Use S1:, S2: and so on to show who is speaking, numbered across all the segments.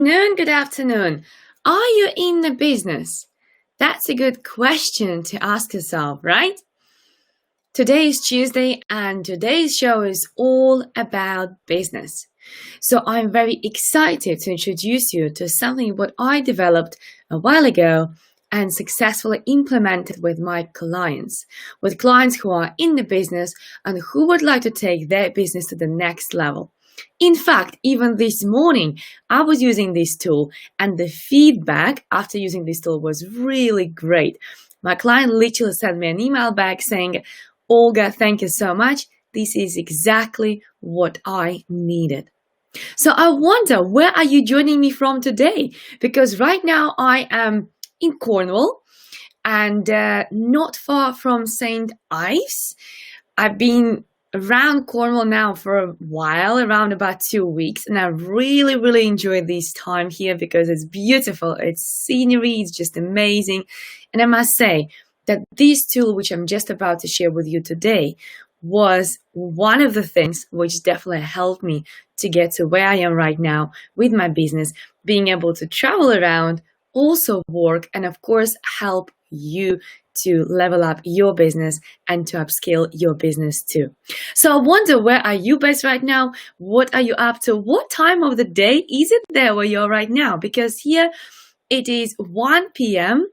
S1: Good afternoon. Are you in the business? That's a good question to ask yourself, right? Today is Tuesday and today's show is all about business. So I'm very excited to introduce you to something what I developed a while ago and successfully implemented with my clients, with clients who are in the business and who would like to take their business to the next level. In fact, even this morning, I was using this tool and the feedback after using this tool was really great. My client literally sent me an email back saying, Olga, thank you so much. This is exactly what I needed. So I wonder, where are you joining me from today? Because right now I am in Cornwall and not far from St. Ives. I've been around Cornwall now for a while, around about 2 weeks, and I really enjoy this time here because it's beautiful, it's scenery, it's just amazing. And I must say that this tool which I'm just about to share with you today was one of the things which definitely helped me to get to where I am right now with my business, being able to travel around, also work, and of course help you to level up your business and to upscale your business too. So I wonder, where are you based right now? What are you up to? What time of the day is it there where you're right now? Because here it is 1 p.m.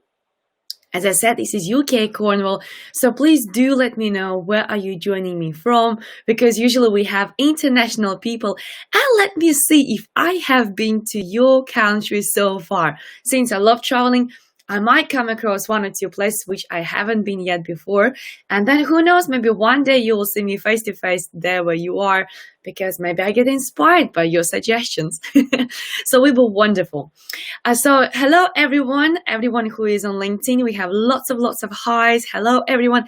S1: As I said, this is UK Cornwall, so please do let me know where are you joining me from, because usually we have international people, and let me see if I have been to your country so far. Since I love traveling, I might come across one or two places which I haven't been yet before, and then who knows, maybe one day you will see me face to face there where you are, because maybe I get inspired by your suggestions. So it will be wonderful. So hello everyone who is on LinkedIn. We have lots of highs. Hello everyone.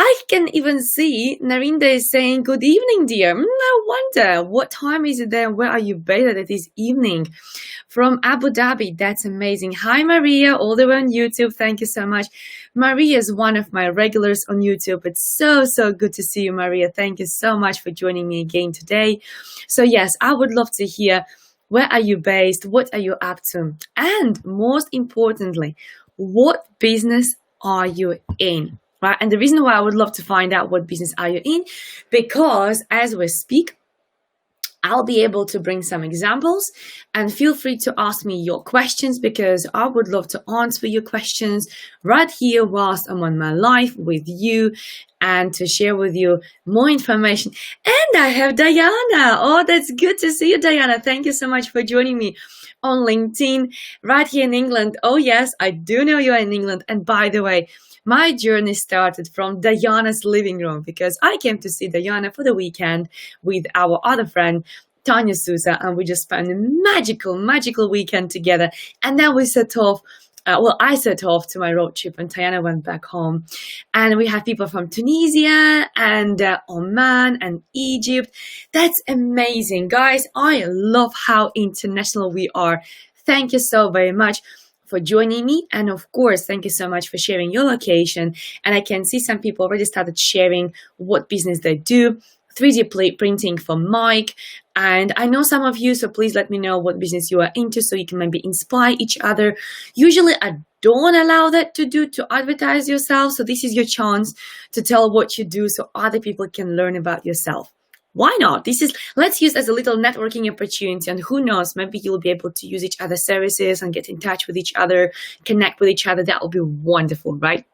S1: I can even see Narinda is saying, good evening, dear. I wonder, what time is it there? Where are you based at this evening? From Abu Dhabi. That's amazing. Hi, Maria, all the way on YouTube. Thank you so much. Maria is one of my regulars on YouTube. It's so good to see you, Maria. Thank you so much for joining me again today. So yes, I would love to hear, where are you based? What are you up to? And most importantly, what business are you in? Right? And the reason why I would love to find out what business are you in, because as we speak, I'll be able to bring some examples, and feel free to ask me your questions, because I would love to answer your questions right here whilst I'm on my live with you and to share with you more information. And I have Diana. Oh, that's good to see you, Diana. Thank you so much for joining me on LinkedIn right here in England. Oh yes, I do know you're in England. And by the way, my journey started from Diana's living room, because I came to see Diana for the weekend with our other friend, Tanya Sousa, and we just spent a magical weekend together. And then we set off. I set off to my road trip, and Diana went back home. And we have people from Tunisia and Oman and Egypt. That's amazing, guys. I love how international we are. Thank you so very much for joining me, and of course thank you so much for sharing your location. And I can see some people already started sharing what business they do. 3D printing for Mike, and I know some of you, so please let me know what business you are into so you can maybe inspire each other. Usually I don't allow that to advertise yourself, so this is your chance to tell what you do so other people can learn about yourself. Why not? Let's use as a little networking opportunity, and who knows, maybe you'll be able to use each other's services and get in touch with each other, connect with each other. That will be wonderful, right?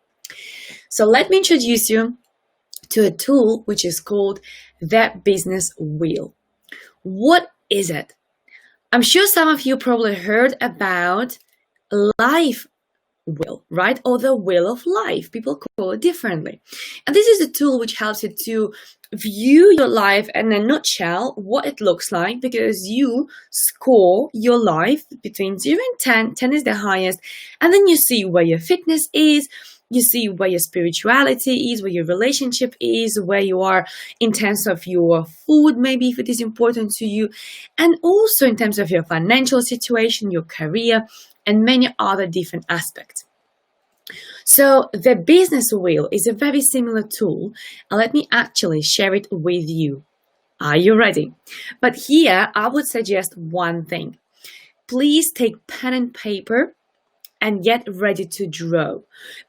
S1: So let me introduce you to a tool which is called the Business Wheel. What is it? I'm sure some of you probably heard about life wheel, right? Or the wheel of life. People call it differently. And this is a tool which helps you to view your life in a nutshell, what it looks like, because you score your life between 0 and 10. 10 is the highest. And then you see where your fitness is, you see where your spirituality is, where your relationship is, where you are in terms of your food, maybe if it is important to you, and also in terms of your financial situation, your career, and many other different aspects. So the business wheel is a very similar tool, and let me actually share it with you. Are you ready? But here I would suggest one thing. please take pen and paper and get ready to draw.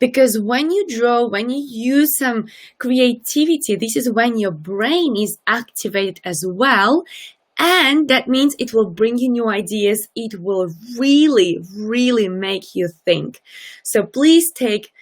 S1: Because when you draw, when you use some creativity, this is when your brain is activated as well. And that means it will bring you new ideas. It will really, really make you think. So please take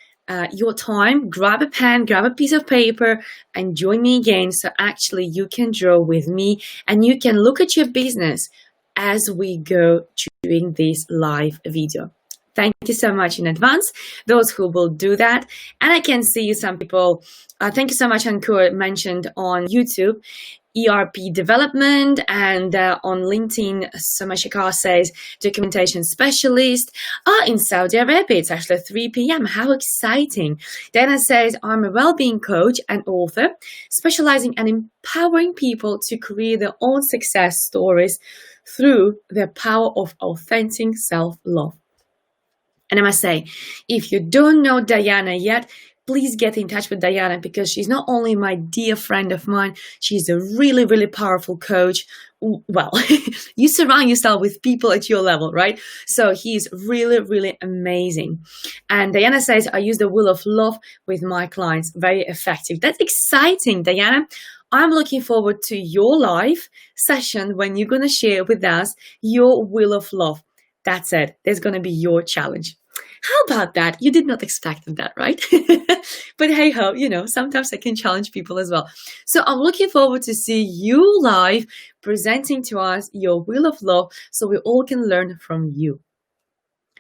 S1: your time, grab a pen, grab a piece of paper, and join me again. So actually you can draw with me and you can look at your business as we go during this live video. Thank you so much in advance, those who will do that. And I can see some people, thank you so much, Ankur, mentioned on YouTube, ERP development, and on LinkedIn, Somashikar says documentation specialist. In Saudi Arabia, it's actually 3 p.m. How exciting. Dana says, I'm a well-being coach and author, specializing in empowering people to create their own success stories through the power of authentic self-love. And I must say, if you don't know Diana yet, please get in touch with Diana, because she's not only my dear friend of mine, she's a really, really powerful coach. Well, you surround yourself with people at your level, right? So he's really, really amazing. And Diana says, I use the wheel of love with my clients. Very effective. That's exciting, Diana. I'm looking forward to your live session when you're going to share with us your wheel of love. That's it. There's going to be your challenge. How about that? You did not expect that, right? But hey ho, sometimes I can challenge people as well. So I'm looking forward to see you live presenting to us your wheel of love so we all can learn from you.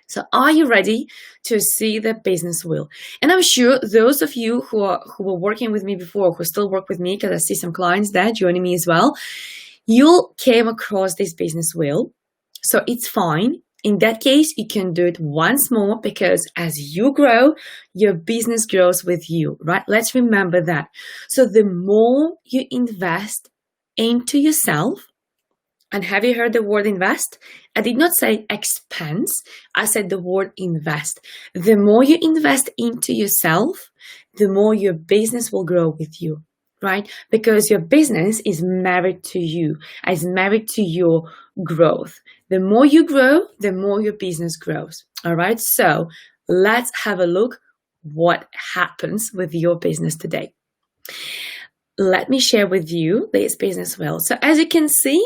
S1: So are you ready to see the business wheel? And I'm sure those of you who were working with me before, who still work with me, because I see some clients there joining me as well, you'll came across this business wheel. So it's fine. In that case, you can do it once more, because as you grow, your business grows with you, right? Let's remember that. So the more you invest into yourself, and have you heard the word invest? I did not say expense. I said the word invest. The more you invest into yourself, the more your business will grow with you, right? Because your business is married to you, is married to your growth. The more you grow, the more your business grows. All right. So let's have a look what happens with your business today. Let me share with you this business wheel. So as you can see,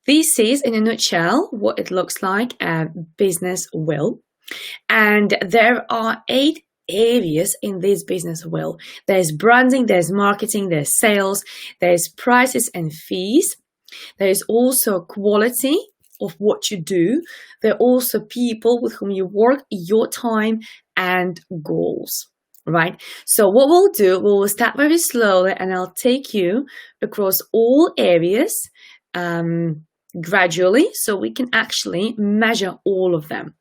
S1: this is in a nutshell what it looks like, a business wheel. And there are 8 areas in this business wheel. There's branding, there's marketing, there's sales, there's prices and fees. There is also quality of what you do. There are also people with whom you work, your time, and goals, right? So what we'll do, we'll start very slowly, and I'll take you across all areas gradually, so we can actually measure all of them.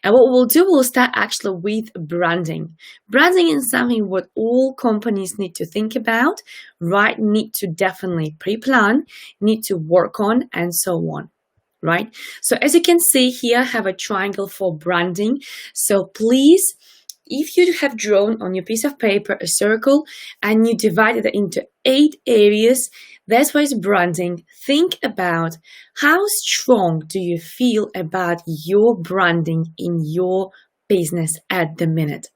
S1: And what we'll do, we'll start actually with branding. Branding is something what all companies need to think about, right? Need to definitely pre-plan, need to work on, and so on, right? So as you can see here, I have a triangle for branding. So please, if you have drawn on your piece of paper a circle and you divided it into 8 areas, that's why it's branding. Think about how strong do you feel about your branding in your business at the minute,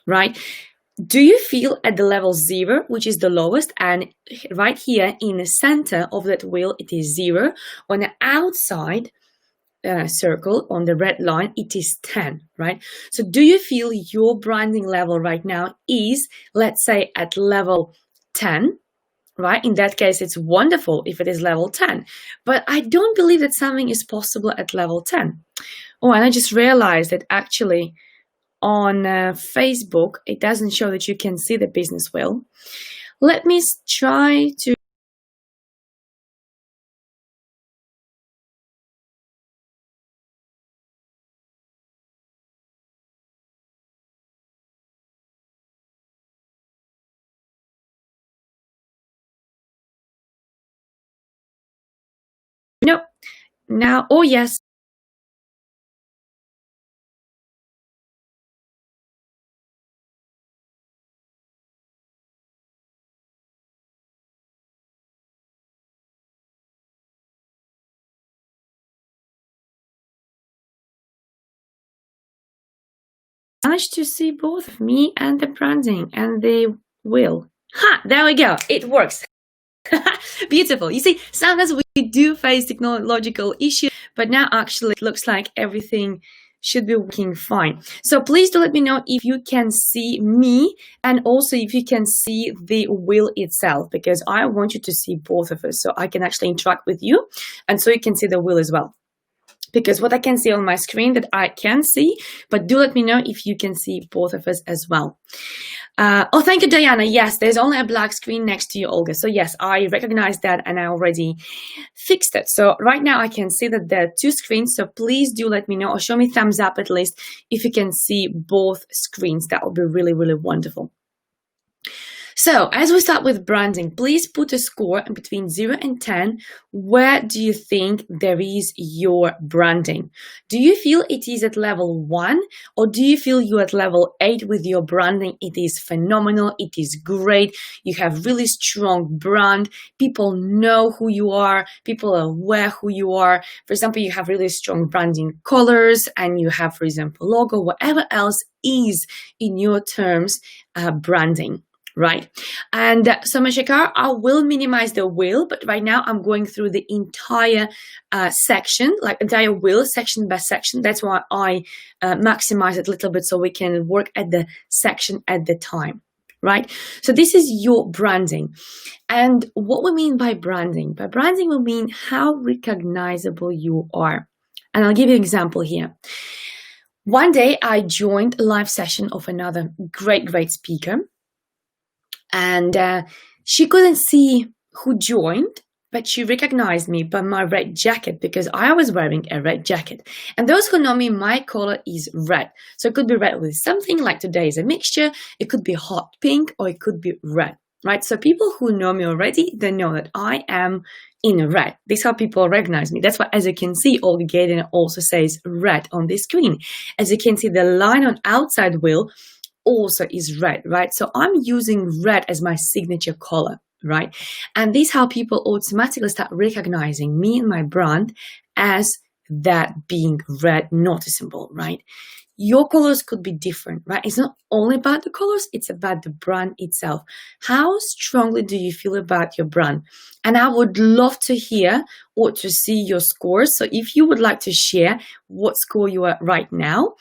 S1: right? Do you feel at the level 0, which is the lowest, and right here in the center of that wheel, it is 0. On the outside circle on the red line, it is 10, right? So do you feel your branding level right now is, let's say, at level 10, right? In that case, it's wonderful if it is level 10, but I don't believe that something is possible at level 10. Oh, and I just realized that actually on Facebook, it doesn't show that you can see the business wheel. Let me try to no, now, oh yes, managed to see both of me and the branding and the wheel. There we go. It works. Beautiful. You see, sometimes we do face technological issues, but now actually it looks like everything should be working fine. So please do let me know if you can see me and also if you can see the wheel itself, because I want you to see both of us so I can actually interact with you and so you can see the wheel as well. Because what I can see on my screen that I can see, but do let me know if you can see both of us as well. Oh, thank you, Diana. Yes, there's only a black screen next to you, Olga. So yes, I recognize that and I already fixed it. So right now I can see that there are two screens. So please do let me know or show me thumbs up at least if you can see both screens. That would be really, really wonderful. So as we start with branding, please put a score between 0 and 10. Where do you think there is your branding? Do you feel it is at level 1 or do you feel you're at level 8 with your branding? It is phenomenal. It is great. You have really strong brand. People know who you are. People are aware who you are. For example, you have really strong branding colors and you have, for example, logo, whatever else is in your terms, branding. Right. And so Mashikar, I will minimize the wheel, but right now I'm going through the entire section, like entire wheel section by section. That's why I maximize it a little bit so we can work at the section at the time. Right. So this is your branding. And what we mean by branding? By branding, we mean how recognizable you are. And I'll give you an example here. One day I joined a live session of another great speaker. And she couldn't see who joined, but she recognized me by my red jacket because I was wearing a red jacket. And those who know me, my color is red. So it could be red with something, like today is a mixture. It could be hot pink or it could be red, right? So people who know me already, they know that I am in red. This is how people recognize me. That's why, as you can see, Olga Geidane also says red on this screen. As you can see, the line on outside wheel also is red, right? So I'm using red as my signature color, right? And this is how people automatically start recognizing me and my brand as that being red noticeable, right? Your colors could be different, right? It's not only about the colors, it's about the brand itself. How strongly do you feel about your brand? And I would love to hear or to see your scores. So if you would like to share what score you are right now,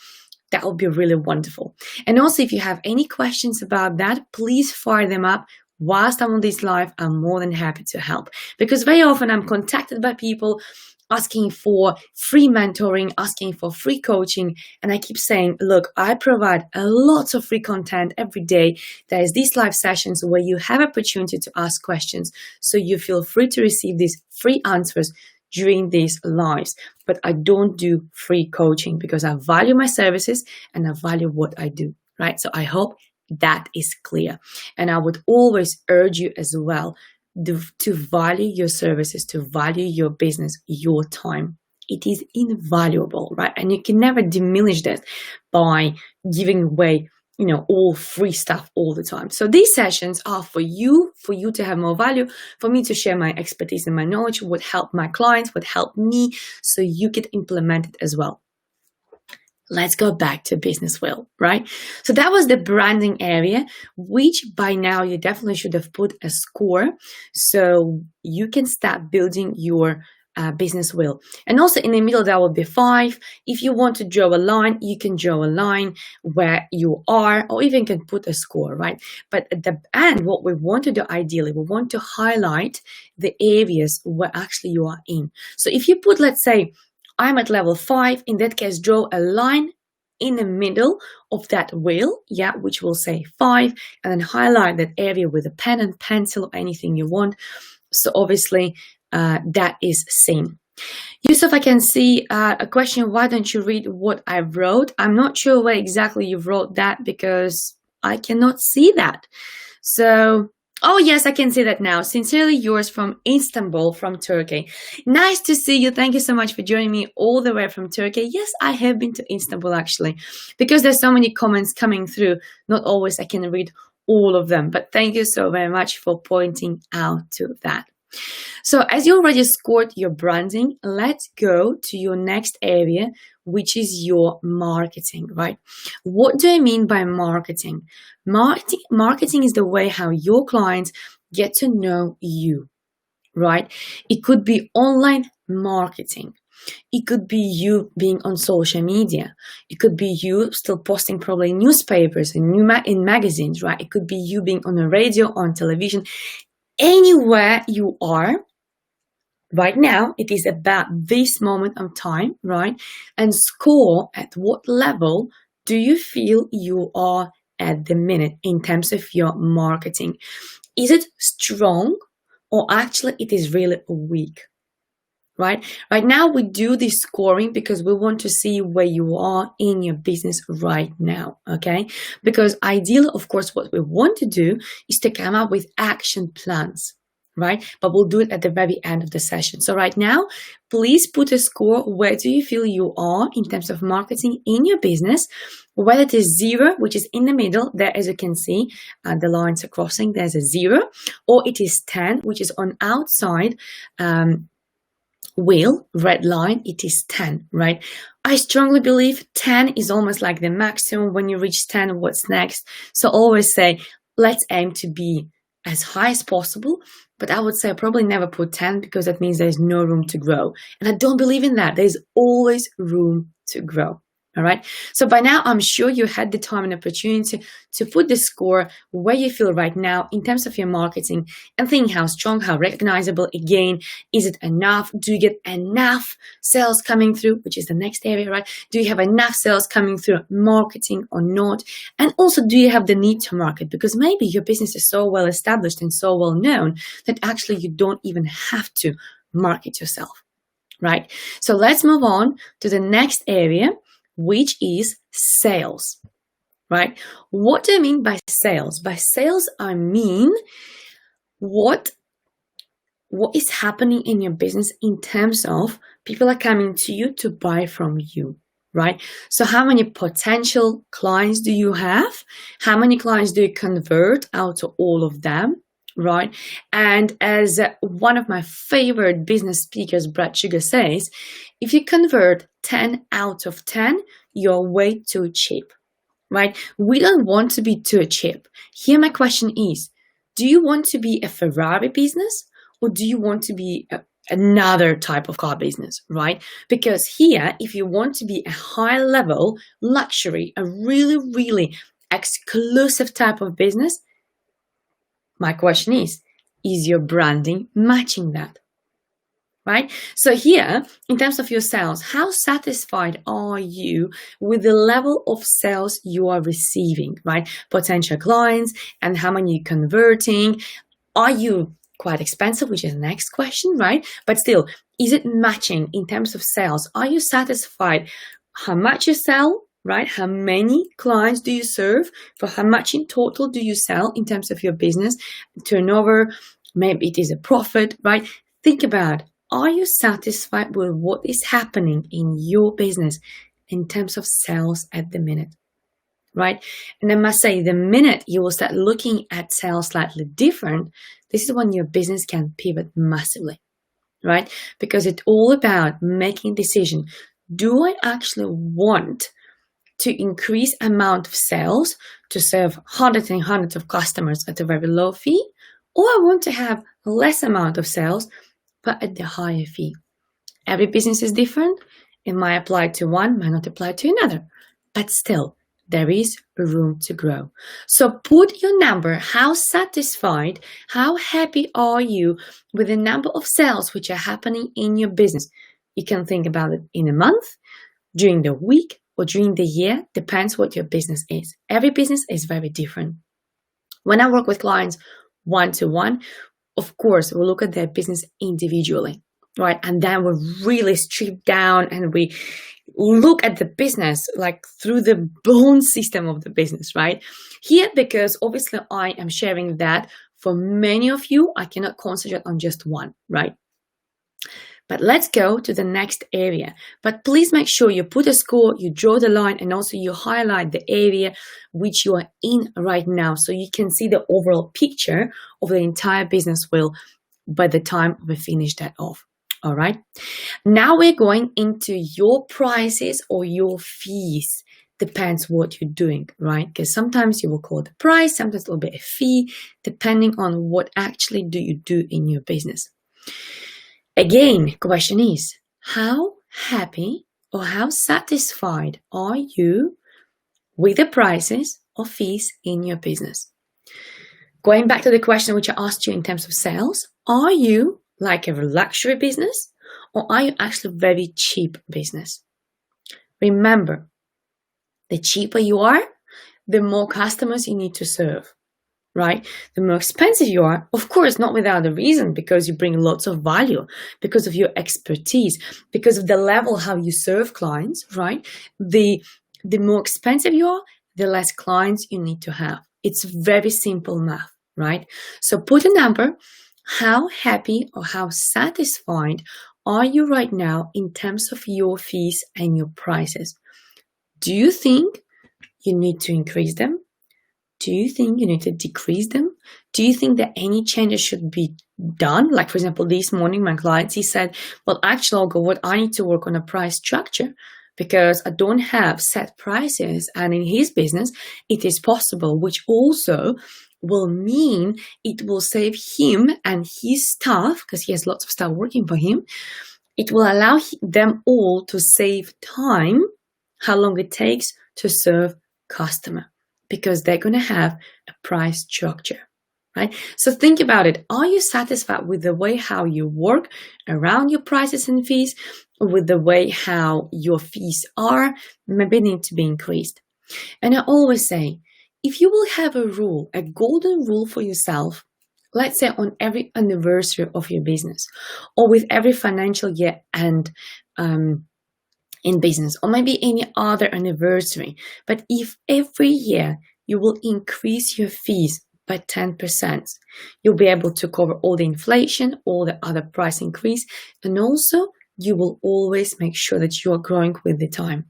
S1: that would be really wonderful. And also, if you have any questions about that, please fire them up. Whilst I'm on this live, I'm more than happy to help. Because very often I'm contacted by people asking for free mentoring, asking for free coaching. And I keep saying, look, I provide a lot of free content every day. There is these live sessions where you have opportunity to ask questions. So you feel free to receive these free answers during these lives. But I don't do free coaching because I value my services and I value what I do, right? So I hope that is clear. And I would always urge you as well to value your services, to value your business, your time. It is invaluable, right? And you can never diminish that by giving away all free stuff all the time. So these sessions are for you to have more value, for me to share my expertise and my knowledge, would help my clients, would help me, so you could implement it as well. Let's go back to business wheel, right? So that was the branding area, which by now you definitely should have put a score so you can start building your business wheel. And also in the middle, that would be 5. If you want to draw a line, you can draw a line where you are, or even can put a score, right? But at the end, what we want to do ideally, we want to highlight the areas where actually you are in. So if you put, let's say, I'm at level 5, in that case, draw a line in the middle of that wheel, which will say 5, and then highlight that area with a pen and pencil or anything you want. So obviously, that is seen. Yusuf, I can see a question. Why don't you read what I wrote? I'm not sure where exactly you wrote that because I cannot see that. So, oh yes, I can see that now. Sincerely yours from Istanbul, from Turkey. Nice to see you. Thank you so much for joining me all the way from Turkey. Yes, I have been to Istanbul actually, because there's so many comments coming through. Not always I can read all of them, but thank you so very much for pointing out to that. So as you already scored your branding, let's go to your next area, which is your marketing, right? What do I mean by marketing? Marketing is the way how your clients get to know you, right? It could be online marketing. It could be you being on social media. It could be you still posting probably in newspapers and in magazines, right? It could be you being on the radio, on television, anywhere you are. Right now, it is about this moment of time, right? And score at what level do you feel you are at the minute in terms of your marketing? Is it strong or actually it is really weak? Right now we do this scoring because we want to see where you are in your business right now, okay? Because ideally, of course, what we want to do is to come up with action plans, right? But we'll do it at the very end of the session. So right now, please put a score. Where do you feel you are in terms of marketing in your business? Whether it is 0, which is in the middle, there as you can see, the lines are crossing, there's a 0, or it is 10, which is on outside wheel, red line, it is 10, right? I strongly believe 10 is almost like the maximum. When you reach 10, what's next? So always say, let's aim to be as high as possible. But I would say probably never put 10 because that means there's no room to grow. And I don't believe in that. There's always room to grow. All right. So by now, I'm sure you had the time and opportunity to put the score where you feel right now in terms of your marketing and think how strong, how recognizable. Again, is it enough? Do you get enough sales coming through, which is the next area, right? Do you have enough sales coming through marketing or not? And also, do you have the need to market? Because maybe your business is so well established and so well known that actually you don't even have to market yourself, right? So let's move on to the next area, which is sales, right? What do I mean by sales? By sales, I mean what is happening in your business in terms of people are coming to you to buy from you, right? So how many potential clients do you have? How many clients do you convert out of all of them? Right. And as one of my favorite business speakers, Brad Sugar, says, if you convert 10 out of 10, you're way too cheap. Right. We don't want to be too cheap. Here, my question is, do you want to be a Ferrari business or do you want to be another type of car business? Right. Because here, if you want to be a high level luxury, a really, really exclusive type of business, my question is your branding matching that? Right? So here, in terms of your sales, how satisfied are you with the level of sales you are receiving, right? Potential clients and how many you're converting. Are you quite expensive, which is the next question, right? But still, is it matching in terms of sales? Are you satisfied how much you sell? Right? How many clients do you serve? For how much in total do you sell in terms of your business turnover? Maybe it is a profit, right? Think about, are you satisfied with what is happening in your business in terms of sales at the minute? Right? And I must say, the minute you will start looking at sales slightly different, this is when your business can pivot massively, right? Because it's all about making a decision. Do I actually want to increase amount of sales to serve hundreds and hundreds of customers at a very low fee, or I want to have less amount of sales but at the higher fee? Every business is different. It might apply to one, might not apply to another, but still there is room to grow. So put your number. How satisfied, how happy are you with the number of sales which are happening in your business? You can think about it in a month, during the week, or during the year, depends what your business is. Every business is very different. When I work with clients one-to-one, of course, we look at their business individually, right? And then we really strip down and we look at the business like through the bone system of the business, right? Here, because obviously I am sharing that for many of you, I cannot concentrate on just one, right? But let's go to the next area. But please make sure you put a score, you draw the line, and also you highlight the area which you are in right now so you can see the overall picture of the entire business wheel by the time we finish that off. All right. Now we're going into your prices or your fees. Depends what you're doing, right? Because sometimes you will call the price, sometimes it will be a fee, depending on what actually do you do in your business. Again, question is, how happy or how satisfied are you with the prices or fees in your business? Going back to the question which I asked you in terms of sales, are you like a luxury business or are you actually a very cheap business? Remember, the cheaper you are, the more customers you need to serve, right? The more expensive you are, of course, not without a reason, because you bring lots of value, because of your expertise, because of the level how you serve clients, right? The more expensive you are, the less clients you need to have. It's very simple math, right? So put a number. How happy or how satisfied are you right now in terms of your fees and your prices? Do you think you need to increase them? Do you think you need to decrease them? Do you think that any changes should be done? Like, for example, this morning, my client, he said, well, actually, Olga, what I need to work on a price structure because I don't have set prices. And in his business, it is possible, which also will mean it will save him and his staff, because he has lots of staff working for him. It will allow them all to save time, how long it takes to serve customer, because they're going to have a price structure, right? So think about it. Are you satisfied with the way how you work around your prices and fees, or with the way how your fees are? Maybe need to be increased. And I always say, if you will have a rule, a golden rule for yourself, let's say on every anniversary of your business, or with every financial year and in business, or maybe any other anniversary. But if every year you will increase your fees by 10%, you'll be able to cover all the inflation, all the other price increase, and also you will always make sure that you are growing with the time.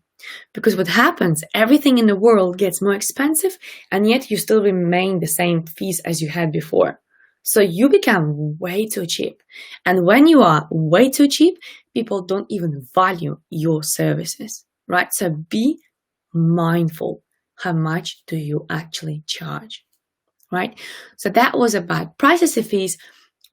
S1: Because what happens, everything in the world gets more expensive, and yet you still remain the same fees as you had before. So you become way too cheap. And when you are way too cheap, people don't even value your services, right? So be mindful. How much do you actually charge, right? So that was about prices and fees.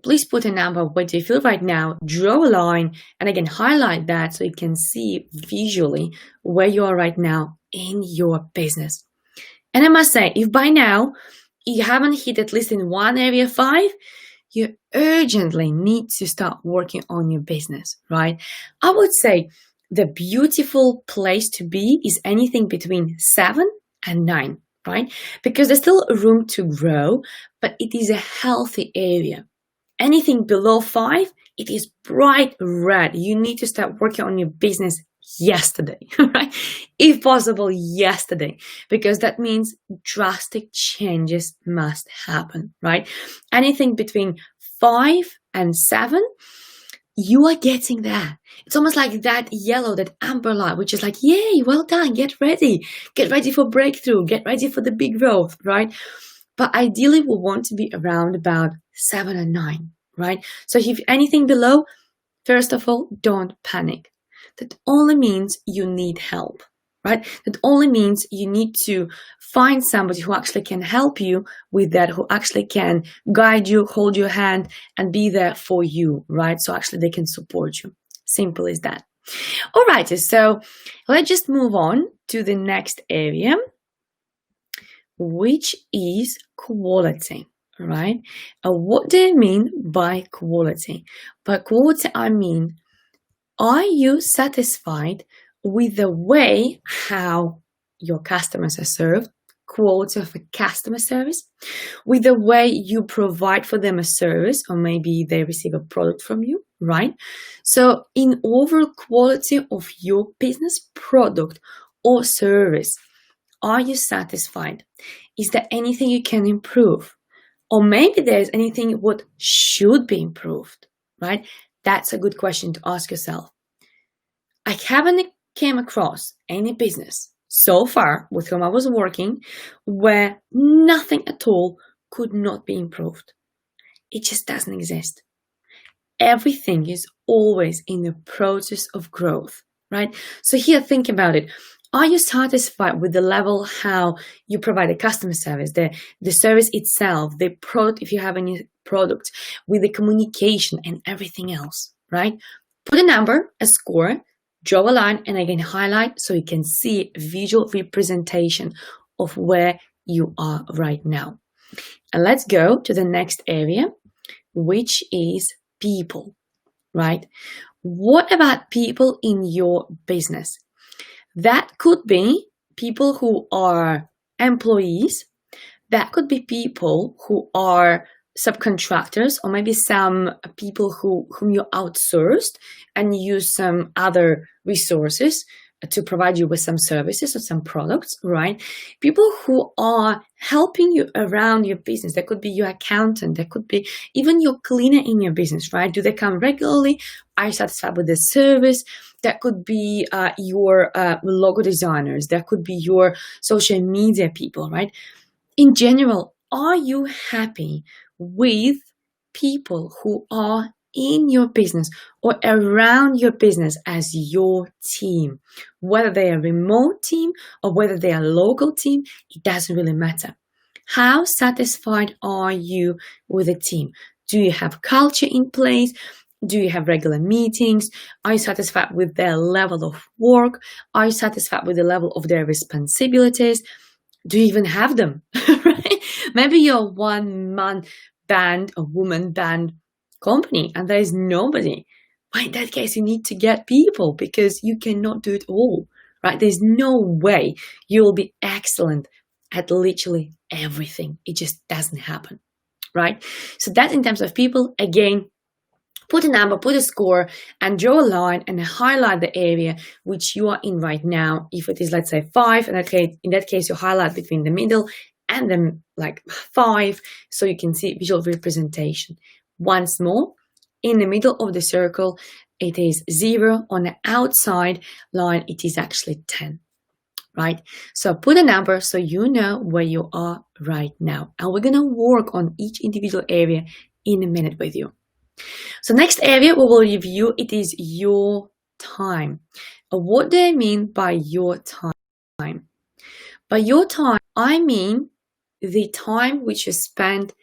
S1: Please put a number. What do you feel right now? Draw a line and again, highlight that so you can see visually where you are right now in your business. And I must say, if by now you haven't hit at least in one area 5, you urgently need to start working on your business, right? I would say the beautiful place to be is anything between 7 and 9, right? Because there's still room to grow, but it is a healthy area. Anything below 5, it is bright red. You need to start working on your business yesterday, right? If possible, yesterday, because that means drastic changes must happen, right? Anything between 5 and 7, you are getting there. It's almost like that yellow, that amber light, which is like, yay, well done, get ready for breakthrough, get ready for the big growth, right? But ideally, we want to be around about 7 and 9, right? So if anything below, first of all, don't panic. That only means you need help, right? That only means you need to find somebody who actually can help you with that, who actually can guide you, hold your hand, and be there for you, right? So actually they can support you. Simple as that. All right, so let's just move on to the next area, which is quality, right? What do I mean by quality? By quality, I mean, are you satisfied with the way how your customers are served, quality of a customer service, with the way you provide for them a service, or maybe they receive a product from you, right? So in overall quality of your business product or service, are you satisfied? Is there anything you can improve? Or maybe there's anything what should be improved, right? That's a good question to ask yourself. I haven't came across any business so far with whom I was working where nothing at all could not be improved. It just doesn't exist. everything is always in the process of growth, right? So here, think about it. Are you satisfied with the level how you provide the customer service, the service itself, the product, if you have any product, with the communication and everything else, right? Put a number, a score, draw a line, and again highlight so you can see a visual representation of where you are right now. And let's go to the next area, which is people, right? What about people in your business? That could be people who are employees. That could be people who are subcontractors, or maybe some people whom you outsourced and use some other resources to provide you with some services or some products, right? People who are helping you around your business. That could be your accountant. That could be even your cleaner in your business, right? Do they come regularly? Are you satisfied with the service? That could be your logo designers. That could be your social media people, right? In general, are you happy with people who are in your business or around your business as your team? Whether they are a remote team or whether they are a local team, it doesn't really matter. How satisfied are you with the team? Do you have culture in place? Do you have regular meetings? Are you satisfied with their level of work? Are you satisfied with the level of their responsibilities? Do you even have them? Right? Maybe you're a one-man band, a woman band company, and there is nobody. Well, in that case, you need to get people because you cannot do it all, right? There's no way you'll be excellent at literally everything. It just doesn't happen, right? So that's in terms of people. Again, put a number, put a score, and draw a line and highlight the area which you are in right now. If it is, let's say, 5, in that case, you highlight between the middle and then like 5, so you can see visual representation. Once more, in the middle of the circle, it is 0. On the outside line, it is actually 10, right? So put a number so you know where you are right now. And we're going to work on each individual area in a minute with you. So next area we will review, it is your time. What do I mean by your time? By your time, I mean the time which you spend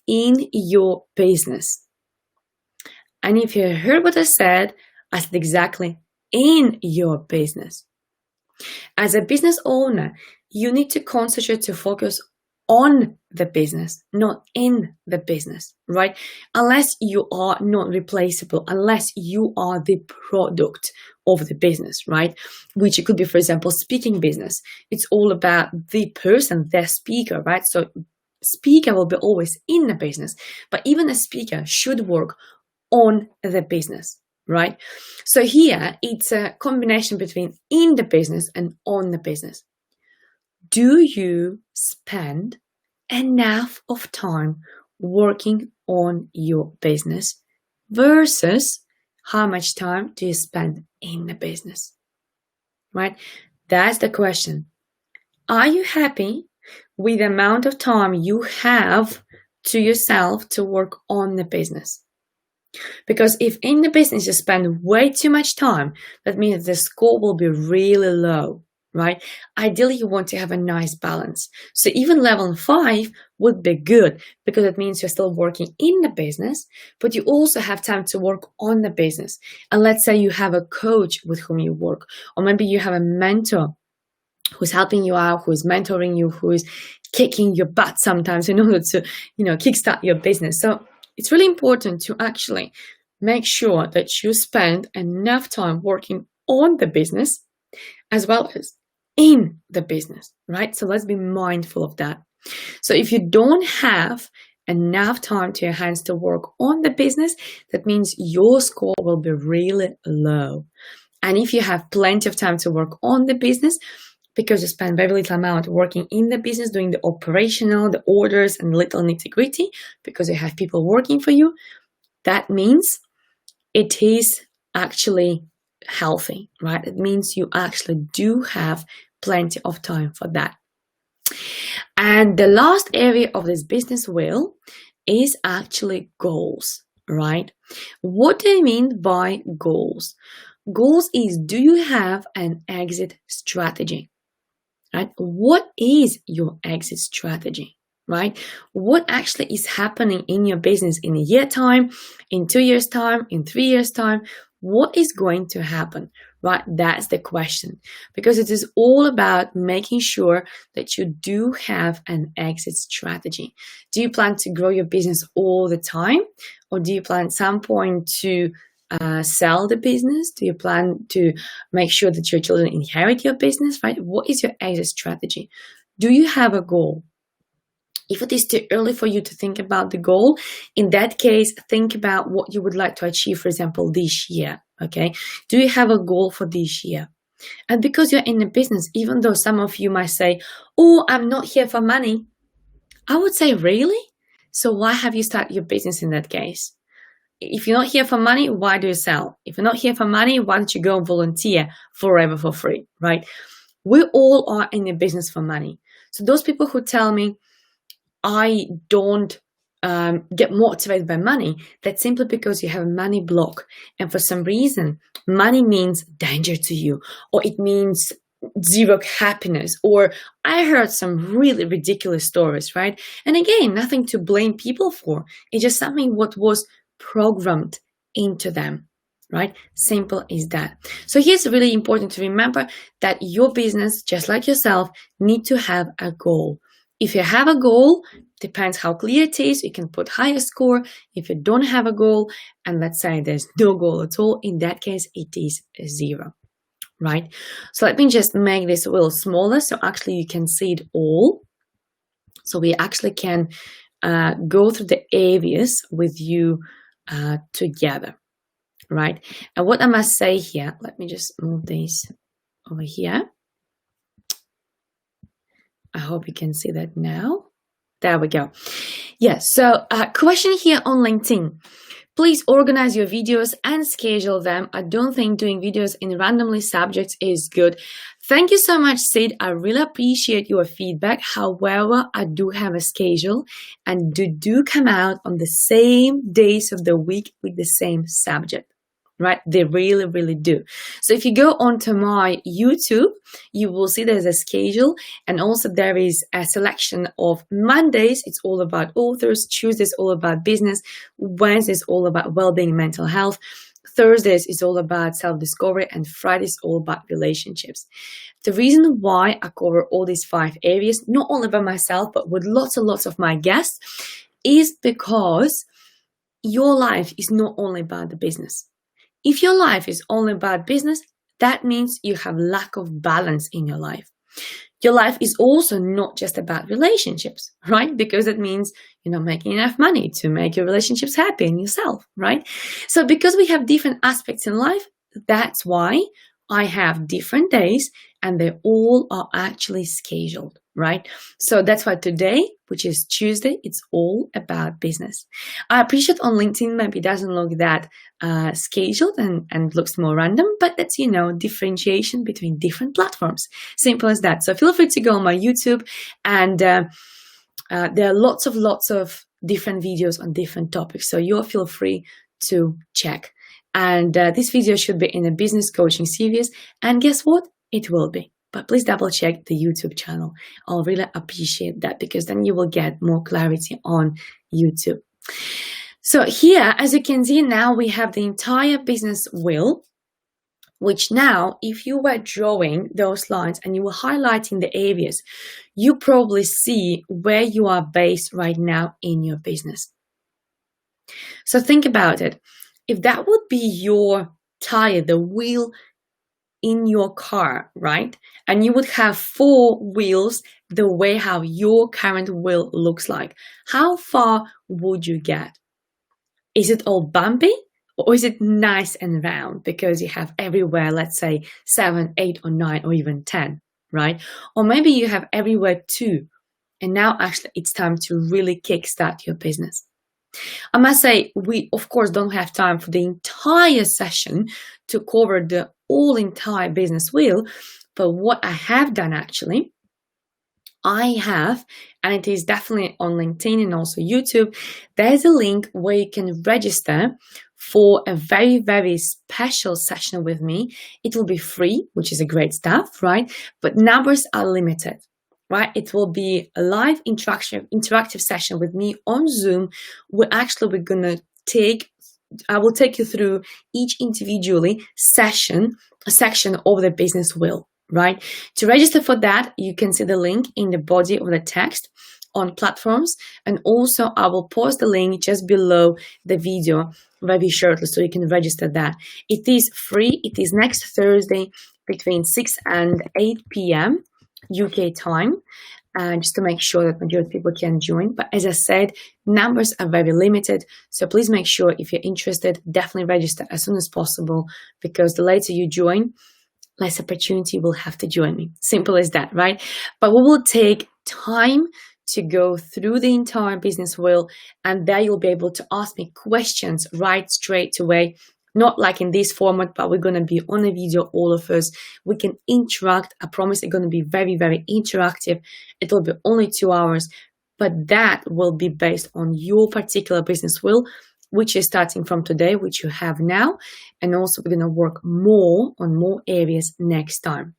S1: in your business. And if you heard what I said exactly in your business. As a business owner, you need to concentrate to focus on the business, not in the business, right? Unless you are not replaceable, unless you are the product of the business, right? Which it could be, for example, speaking business. It's all about the person, the speaker, right? So speaker will be always in the business, but even a speaker should work on the business, right? So here it's a combination between in the business and on the business. Do you spend enough of time working on your business versus how much time do you spend in the business, right? That's the question. Are you happy with the amount of time you have to yourself to work on the business? Because if in the business you spend way too much time, that means the score will be really low, right? Ideally, you want to have a nice balance. So even level 5 would be good because it means you're still working in the business, but you also have time to work on the business. And let's say you have a coach with whom you work, or maybe you have a mentor who's helping you out, who is mentoring you, who is kicking your butt sometimes in order to, kickstart your business. So it's really important to actually make sure that you spend enough time working on the business as well as in the business, right? So let's be mindful of that. So if you don't have enough time to your hands to work on the business, that means your score will be really low. And if you have plenty of time to work on the business, because you spend very little amount working in the business, doing the operational, the orders, and little nitty-gritty, because you have people working for you, that means it is actually healthy, right? It means you actually do have plenty of time for that. And the last area of this business wheel is actually goals, right? What do I mean by goals? Goals is, do you have an exit strategy, right? What is your exit strategy, right? What actually is happening in your business in a year time, in 2 years time, in 3 years time? What is going to happen, right? That's the question, because it is all about making sure that you do have an exit strategy. Do you plan to grow your business all the time, or do you plan at some point to sell the business? Do you plan to make sure that your children inherit your business, right? What is your exit strategy? Do you have a goal? If it is too early for you to think about the goal, in that case, think about what you would like to achieve, for example, this year, okay? Do you have a goal for this year? And because you're in a business, even though some of you might say, oh, I'm not here for money, I would say, really? So why have you started your business in that case? If you're not here for money, why do you sell? If you're not here for money, why don't you go and volunteer forever for free, right? We all are in a business for money. So those people who tell me, I don't get motivated by money, that's simply because you have a money block. And for some reason, money means danger to you, or it means zero happiness, or I heard some really ridiculous stories, right? And again, nothing to blame people for. It's just something what was programmed into them, right? Simple as that. So here's really important to remember that your business, just like yourself, need to have a goal. If you have a goal, depends how clear it is, you can put higher score. If you don't have a goal, and let's say there's no goal at all, in that case, it is a 0, right? So let me just make this a little smaller so actually you can see it all. So we actually can go through the areas with you together, right? And what I must say here, let me just move this over here. I hope you can see that now. There we go. Yes, so question here on LinkedIn. Please organize your videos and schedule them. I don't think doing videos in randomly subjects is good. Thank you so much, Sid. I really appreciate your feedback. However, I do have a schedule and do come out on the same days of the week with the same subject. Right? They really, really do. So if you go onto my YouTube, you will see there's a schedule, and also there is a selection of Mondays. It's all about authors. Tuesdays all about business. Wednesdays all about well-being and mental health. Thursdays is all about self-discovery, and Fridays all about relationships. The reason why I cover all these 5 areas, not only by myself, but with lots and lots of my guests, is because your life is not only about the business. If your life is only about business, that means you have lack of balance in your life. Your life is also not just about relationships, right? Because that means you're not making enough money to make your relationships happy in yourself, right? So because we have different aspects in life, that's why I have different days and they all are actually scheduled, right? So that's why today, which is Tuesday, it's all about business. I appreciate on LinkedIn, maybe it doesn't look that scheduled and looks more random, but that's, differentiation between different platforms. Simple as that. So feel free to go on my YouTube, and there are lots of different videos on different topics. So you feel free to check. And this video should be in a business coaching series. And guess what? It will be. But please double check the YouTube channel. I'll really appreciate that, because then you will get more clarity on YouTube. So here, as you can see, now we have the entire business wheel, which now, if you were drawing those lines and you were highlighting the areas, you probably see where you are based right now in your business. So think about it. If that would be your tire, the wheel in your car, right? And you would have 4 wheels the way how your current wheel looks like, how far would you get? Is it all bumpy, or is it nice and round because you have everywhere, let's say 7, 8 or 9 or even 10, right? Or maybe you have everywhere 2, and now actually it's time to really kickstart your business. I must say, we of course don't have time for the entire session to cover the entire business wheel, but what I have done actually I have, and it is definitely on LinkedIn and also YouTube, there's a link where you can register for a very, very special session with me. It will be free, which is a great stuff, right? But numbers are limited, right? It will be a live interactive session with me on Zoom. I will take you through each individually section of the business wheel, right? To register for that, you can see the link in the body of the text on platforms, and also I will post the link just below the video very shortly so you can register that. It is free. It is next Thursday between 6 and 8 p.m. UK time, just to make sure that majority of people can join. But as I said, numbers are very limited, so please make sure if you're interested, definitely register as soon as possible, because the later you join, less opportunity will have to join me. Simple as that, right? But we will take time to go through the entire business wheel, and there you'll be able to ask me questions right straight away. Not like in this format, but we're going to be on a video, all of us. We can interact. I promise it's going to be very, very interactive. It will be only 2 hours, but that will be based on your particular business wheel, which is starting from today, which you have now. And also we're going to work more on more areas next time,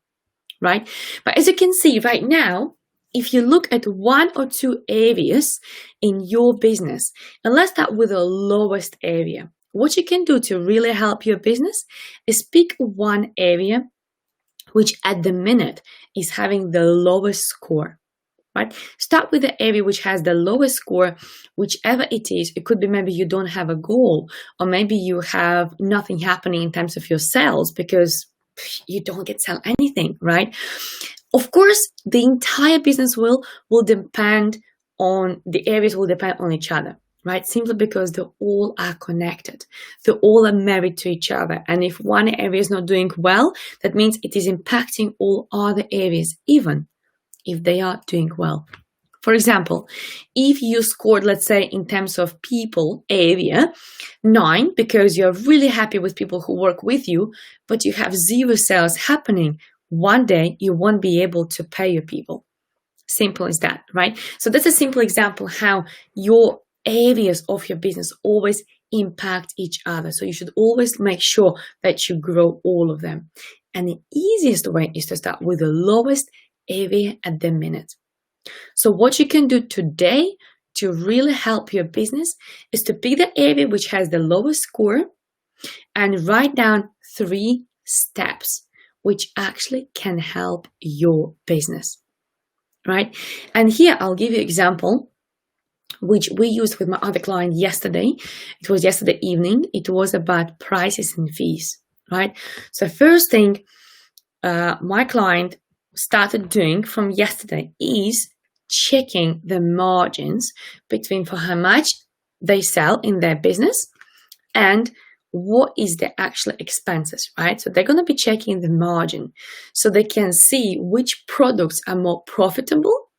S1: right? But as you can see right now, if you look at 1 or 2 areas in your business, and let's start with the lowest area. What you can do to really help your business is pick one area which at the minute is having the lowest score, right? Start with the area which has the lowest score, whichever it is. It could be maybe you don't have a goal, or maybe you have nothing happening in terms of your sales because you don't get sell anything, right? Of course, the entire business will depend on, the areas will depend on each other, right? Simply because they all are connected. They all are married to each other. And if one area is not doing well, that means it is impacting all other areas, even if they are doing well. For example, if you scored, let's say, in terms of people area, 9, because you're really happy with people who work with you, but you have 0 sales happening, one day you won't be able to pay your people. Simple as that, right? So that's a simple example how your areas of your business always impact each other. So you should always make sure that you grow all of them. And the easiest way is to start with the lowest area at the minute. So what you can do today to really help your business is to pick the area which has the lowest score and write down 3 steps which actually can help your business, right? And here I'll give you an example which we used with my other client yesterday. It was yesterday evening. It was about prices and fees, right? So first thing my client started doing from yesterday is checking the margins between for how much they sell in their business and what is the actual expenses, right? So they're going to be checking the margin so they can see which products are more profitable,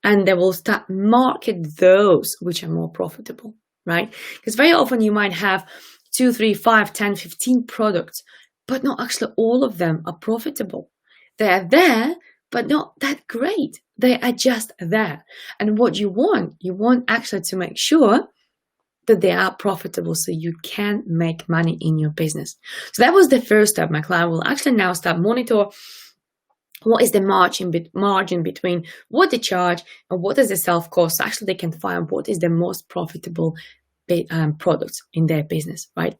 S1: and they will start market those which are more profitable, right? Because very often you might have 2, 3, 5, 10, 15 products, but not actually all of them are profitable. They are there, but not that great. They are just there. And what you want actually to make sure that they are profitable so you can make money in your business. So that was the first step. My client will actually now start monitor what is the margin between what they charge and what is the self-cost. So actually they can find what is the most profitable products in their business, right?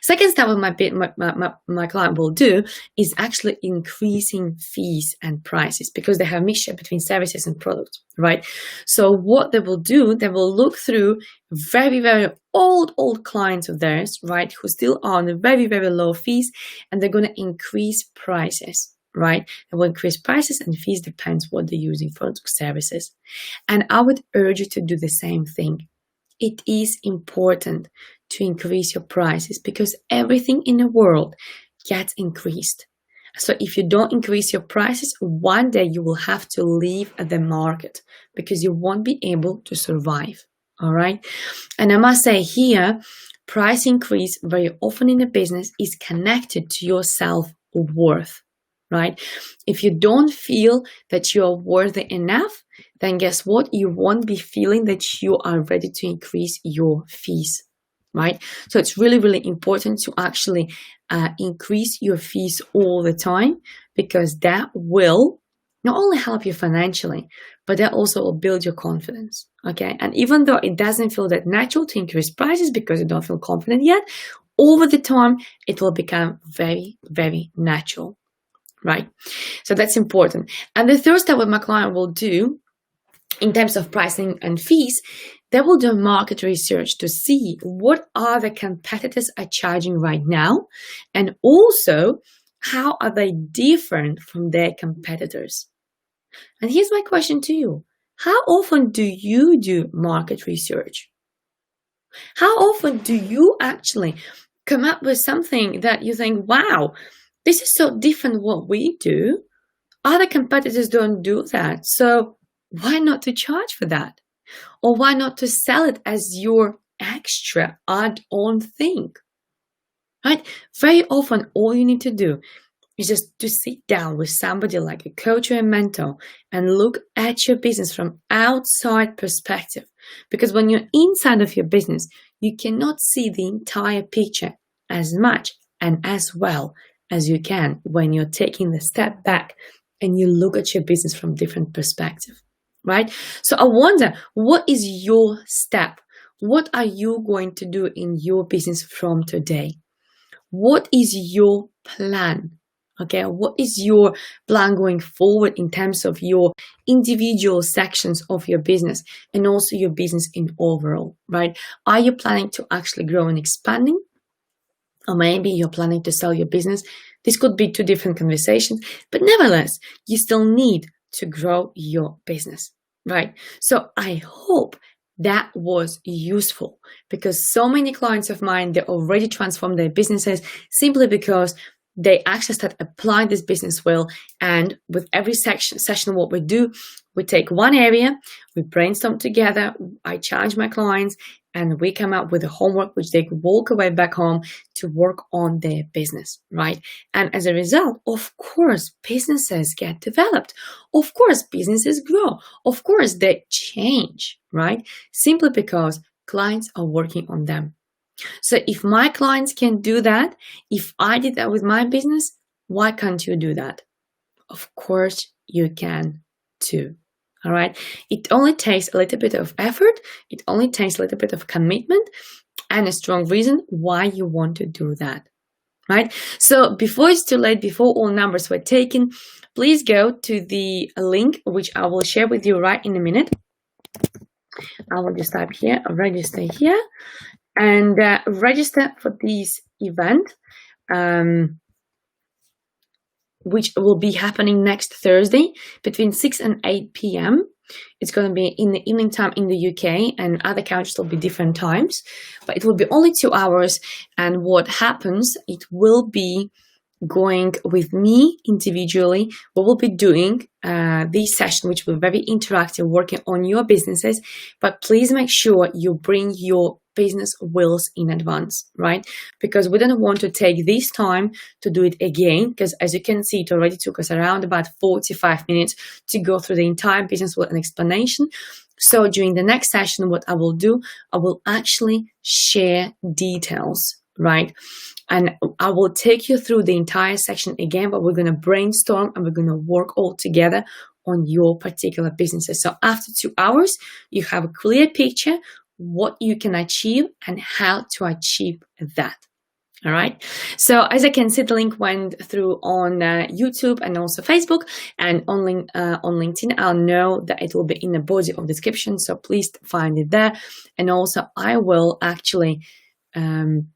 S1: Second step what my client will do is actually increasing fees and prices because they have a mixture between services and products, right? So what they will do, they will look through very, very old clients of theirs, right, who still are on very, very low fees, and they're going to increase prices, right? They will increase prices and fees, depends what they're using for services. And I would urge you to do the same thing. It is important to increase your prices because everything in the world gets increased. So if you don't increase your prices, one day you will have to leave the market because you won't be able to survive. All right. And I must say here, price increase very often in the business is connected to your self-worth, right? If you don't feel that you are worthy enough, then guess what? You won't be feeling that you are ready to increase your fees, right? So it's really, really important to actually increase your fees all the time, because that will not only help you financially, but that also will build your confidence, okay? And even though it doesn't feel that natural to increase prices because you don't feel confident yet, over the time, it will become very, very natural, right? So that's important. And the third step what my client will do in terms of pricing and fees, they will do market research to see what are the competitors are charging right now, and also how are they different from their competitors. And here's my question to you. How often do you do market research? How often do you actually come up with something that you think, wow, this is so different what we do? Other competitors don't do that. So why not to charge for that? Or why not to sell it as your extra add-on thing? Right? Very often, all you need to do is just to sit down with somebody like a coach or a mentor and look at your business from outside perspective. Because when you're inside of your business, you cannot see the entire picture as much and as well as you can when you're taking the step back and you look at your business from different perspective, right? So I wonder, what is your step? What are you going to do in your business from today? What is your plan? Okay, what is your plan going forward in terms of your individual sections of your business and also your business in overall, right? Are you planning to actually grow and expanding? Or maybe you're planning to sell your business. This could be two different conversations, but nevertheless, you still need to grow your business, right? So I hope that was useful, because so many clients of mine, they already transformed their businesses simply because they actually start applying this business wheel. And with every session, what we do, we take one area, we brainstorm together, I challenge my clients, and we come up with a homework which they can walk away back home to work on their business, right? And as a result, of course, businesses get developed. Of course, businesses grow. Of course, they change, right? Simply because clients are working on them. So if my clients can do that, if I did that with my business, why can't you do that? Of course you can too. All right. It only takes a little bit of effort. It only takes a little bit of commitment and a strong reason why you want to do that. Right. So before it's too late, before all numbers were taken, please go to the link, which I will share with you right in a minute. I will just type here, register here, and register for this event, which will be happening next Thursday between 6 and 8 p.m. It's going to be in the evening time in the UK, and other countries will be different times, but it will be only 2 hours. And what happens, it will be going with me individually. We will be doing this session, which will be very interactive, working on your businesses, but please make sure you bring your business wheels in advance, right? Because we don't want to take this time to do it again, because as you can see, it already took us around about 45 minutes to go through the entire business wheel and explanation. So during the next session, what I will do, I will actually share details, right? And I will take you through the entire section again, but we're going to brainstorm and we're going to work all together on your particular businesses. So after 2 hours, you have a clear picture what you can achieve and how to achieve that. All right. So as I can see, the link went through on YouTube and also Facebook, and on LinkedIn. I'll know that it will be in the body of the description. So please find it there. And also I will actually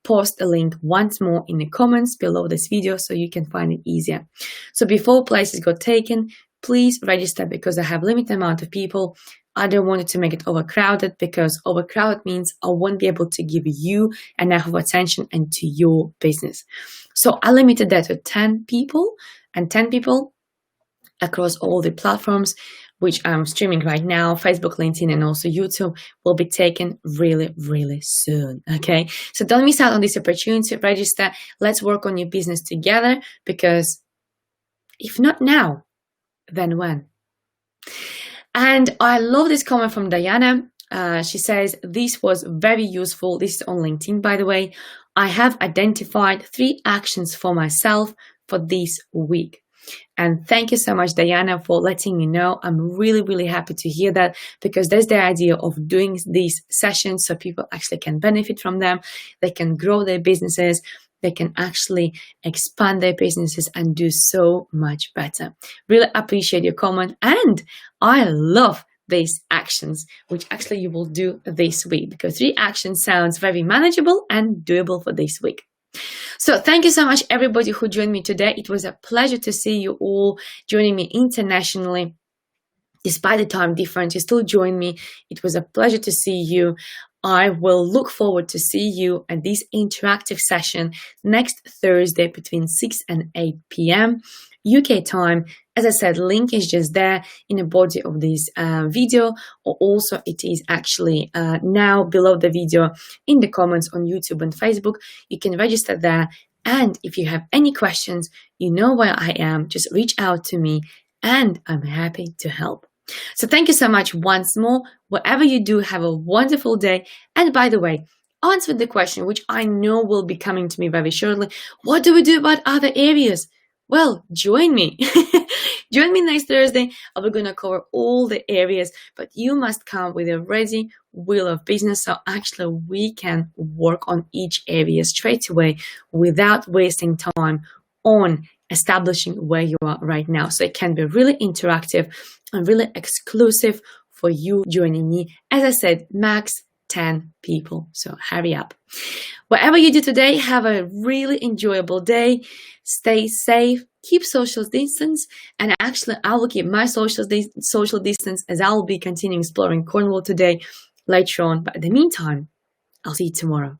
S1: post a link once more in the comments below this video so you can find it easier. So before places got taken, please register, because I have limited amount of people. I don't want it to make it overcrowded, because overcrowded means I won't be able to give you enough of attention and to your business. So I limited that to 10 people, and 10 people across all the platforms which I'm streaming right now, Facebook, LinkedIn, and also YouTube, will be taken really, really soon, okay? So don't miss out on this opportunity. Register. Let's work on your business together, because If not now, then when? And I love this comment from Diana. She says, this was very useful. This is on LinkedIn, by the way. I have identified 3 actions for myself for this week. And thank you so much, Diana, for letting me know. I'm really, really happy to hear that, because there's the idea of doing these sessions so people actually can benefit from them. They can grow their businesses. They can actually expand their businesses and do so much better. Really appreciate your comment. And I love these actions, which actually you will do this week, because 3 actions sounds very manageable and doable for this week. So thank you so much, everybody who joined me today. It was a pleasure to see you all joining me internationally. Despite the time difference, you still joined me. It was a pleasure to see you. I will look forward to see you at this interactive session next Thursday between 6 and 8 p.m. UK time. As I said, link is just there in the body of this video, or also it is actually now below the video in the comments on YouTube and Facebook. You can register there. And if you have any questions, you know where I am. Just reach out to me and I'm happy to help. So thank you so much once more. Whatever you do, have a wonderful day. And by the way, answer the question, which I know will be coming to me very shortly. What do we do about other areas? Well, join me. Join me next Thursday. We're going to cover all the areas, but you must come with a ready wheel of business. So actually we can work on each area straight away without wasting time on establishing where you are right now. So it can be really interactive and really exclusive for you joining me. As I said, max 10 people. So hurry up. Whatever you do today, have a really enjoyable day. Stay safe, keep social distance, and actually I will keep my social distance, as I will be continuing exploring Cornwall today later on. But in the meantime, I'll see you tomorrow.